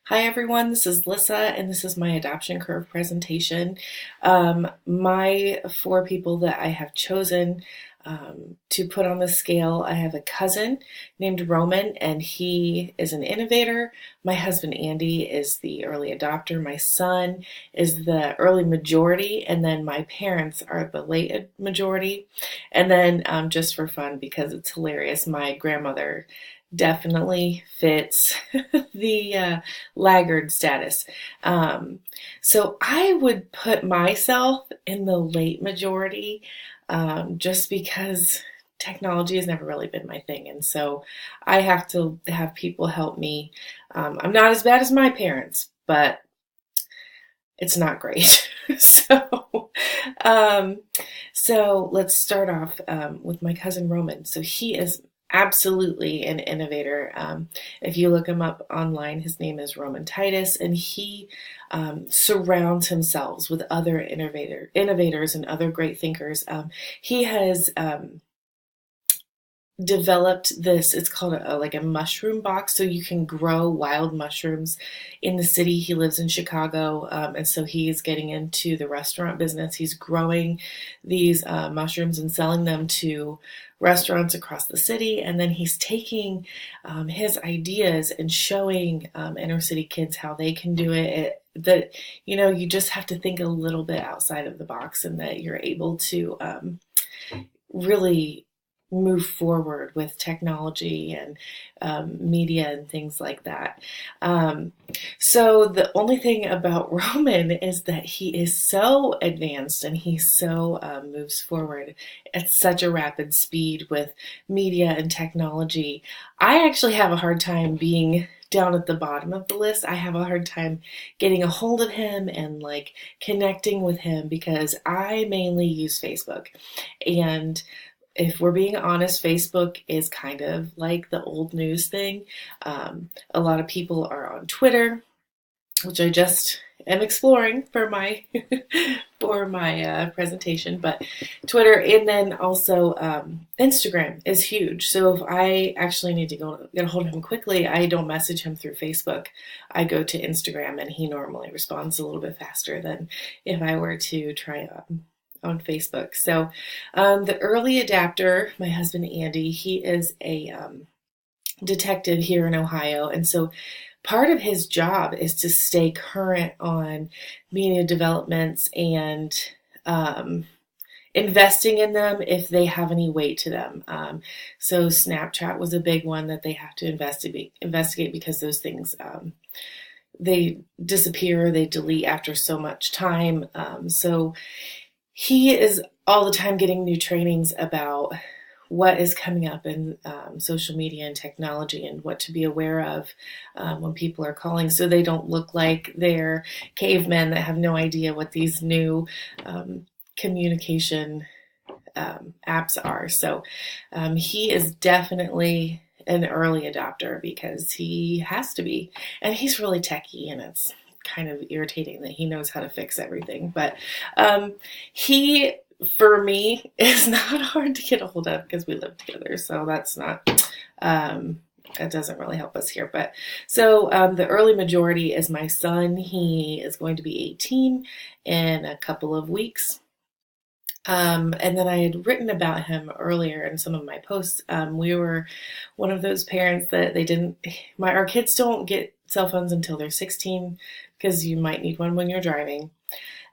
Hi everyone, this is Lissa, and this is my adoption curve presentation. My four people that I have chosen to put on the scale, I have a cousin named Roman, and he is an innovator. My husband Andy is the early adopter. My son is the early majority, and then my parents are the late majority. And then, just for fun, because it's hilarious, my grandmother definitely fits the laggard status. Um, so I would put myself in the late majority, just because technology has never really been my thing. And so I have to have people help me. I'm not as bad as my parents, but it's not great. Um, so let's start off with my cousin Roman. So he is absolutely an innovator. If you look him up online, his name is Roman Titus, and he surrounds himself with other innovators and other great thinkers. He has developed this. It's called like a mushroom box, so you can grow wild mushrooms in the city. He lives in Chicago, and so he's getting into the restaurant business. He's growing these mushrooms and selling them to restaurants across the city, and then he's taking his ideas and showing inner city kids how they can do that you just have to think a little bit outside of the box, and that you're able to really move forward with technology and media and things like that. So the only thing about Roman is that he is so advanced, and he so moves forward at such a rapid speed with media and technology. I actually have a hard time being down at the bottom of the list. I have a hard time getting a hold of him and like connecting with him because I mainly use Facebook. And if we're being honest, Facebook is kind of like the old news thing. A lot of people are on Twitter, which I just am exploring for my presentation. But Twitter, and then also Instagram is huge. So if I actually need to go get a hold of him quickly, I don't message him through Facebook. I go to Instagram, and he normally responds a little bit faster than if I were to try on Facebook. So the early adapter, my husband Andy, he is a detective here in Ohio. And so part of his job is to stay current on media developments and investing in them if they have any weight to them. So Snapchat was a big one that they have to investigate because those things they disappear, they delete after so much time. So he is all the time getting new trainings about what is coming up in social media and technology, and what to be aware of when people are calling, so they don't look like they're cavemen that have no idea what these new communication apps are. So he is definitely an early adopter because he has to be, and he's really techy, and it's kind of irritating that he knows how to fix everything. But he, for me, is not hard to get a hold of because we live together. So that's not, that doesn't really help us here. But so the early majority is my son. He is going to be 18 in a couple of weeks. And then I had written about him earlier in some of my posts. We were one of those parents that they didn't, our kids don't get cell phones until they're 16 because you might need one when you're driving.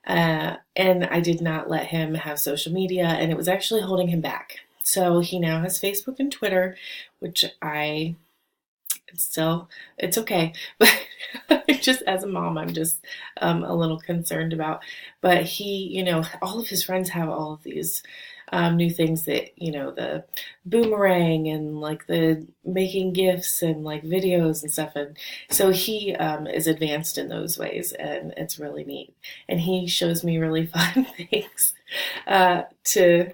And I did not let him have social media, and it was actually holding him back. So he now has Facebook and Twitter, which it's okay. But just as a mom, I'm just a little concerned about. But he, all of his friends have all of these new things that, the boomerang and like the making gifts and like videos and stuff. And so he is advanced in those ways, and it's really neat. And he shows me really fun things to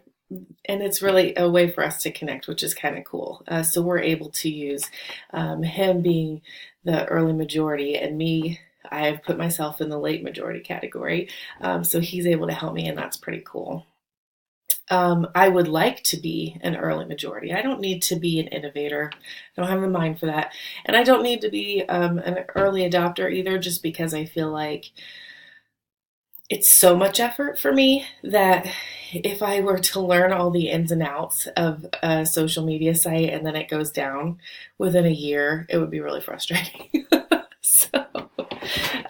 and it's really a way for us to connect, which is kind of cool. So we're able to use him being the early majority, and me, I've put myself in the late majority category. So he's able to help me, and that's pretty cool. I would like to be an early majority. I don't need to be an innovator. I don't have the mind for that. And I don't need to be an early adopter either, just because I feel like it's so much effort for me that if I were to learn all the ins and outs of a social media site and then it goes down within a year, it would be really frustrating. so,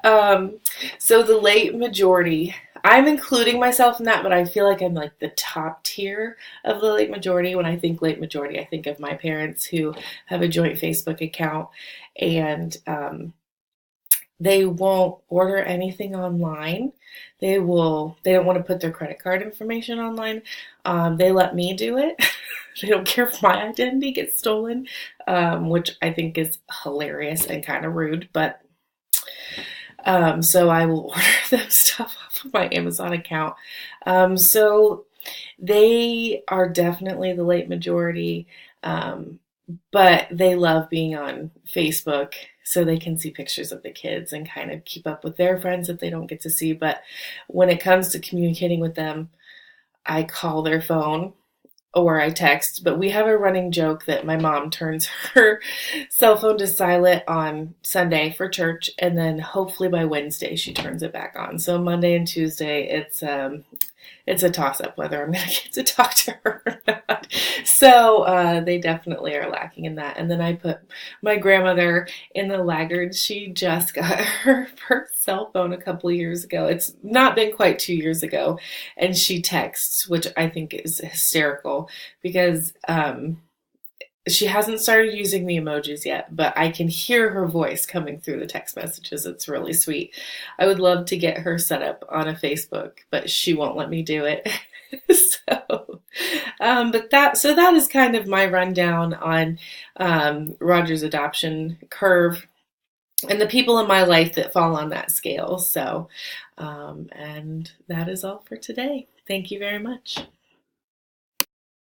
um, so the late majority, I'm including myself in that, but I feel like I'm like the top tier of the late majority. When I think late majority, I think of my parents who have a joint Facebook account, and they won't order anything online. They don't want to put their credit card information online. They let me do it. They don't care if my identity gets stolen, which I think is hilarious and kind of rude. But so I will order them stuff off of my Amazon account. So they are definitely the late majority, but they love being on Facebook so they can see pictures of the kids and kind of keep up with their friends that they don't get to see. But when it comes to communicating with them, I call their phone or I text, but we have a running joke that my mom turns her cell phone to silent on Sunday for church, and then hopefully by Wednesday she turns it back on. So Monday and Tuesday, it's a toss up whether I'm going to get to talk to her or not. So they definitely are lacking in that. And then I put my grandmother in the laggard. She just got her first cell phone a couple of years ago. It's not been quite 2 years ago. And she texts, which I think is hysterical because she hasn't started using the emojis yet, but I can hear her voice coming through the text messages. It's really sweet. I would love to get her set up on a Facebook, but she won't let me do it. So that is kind of my rundown on Roger's adoption curve and the people in my life that fall on that scale. So, and that is all for today. Thank you very much.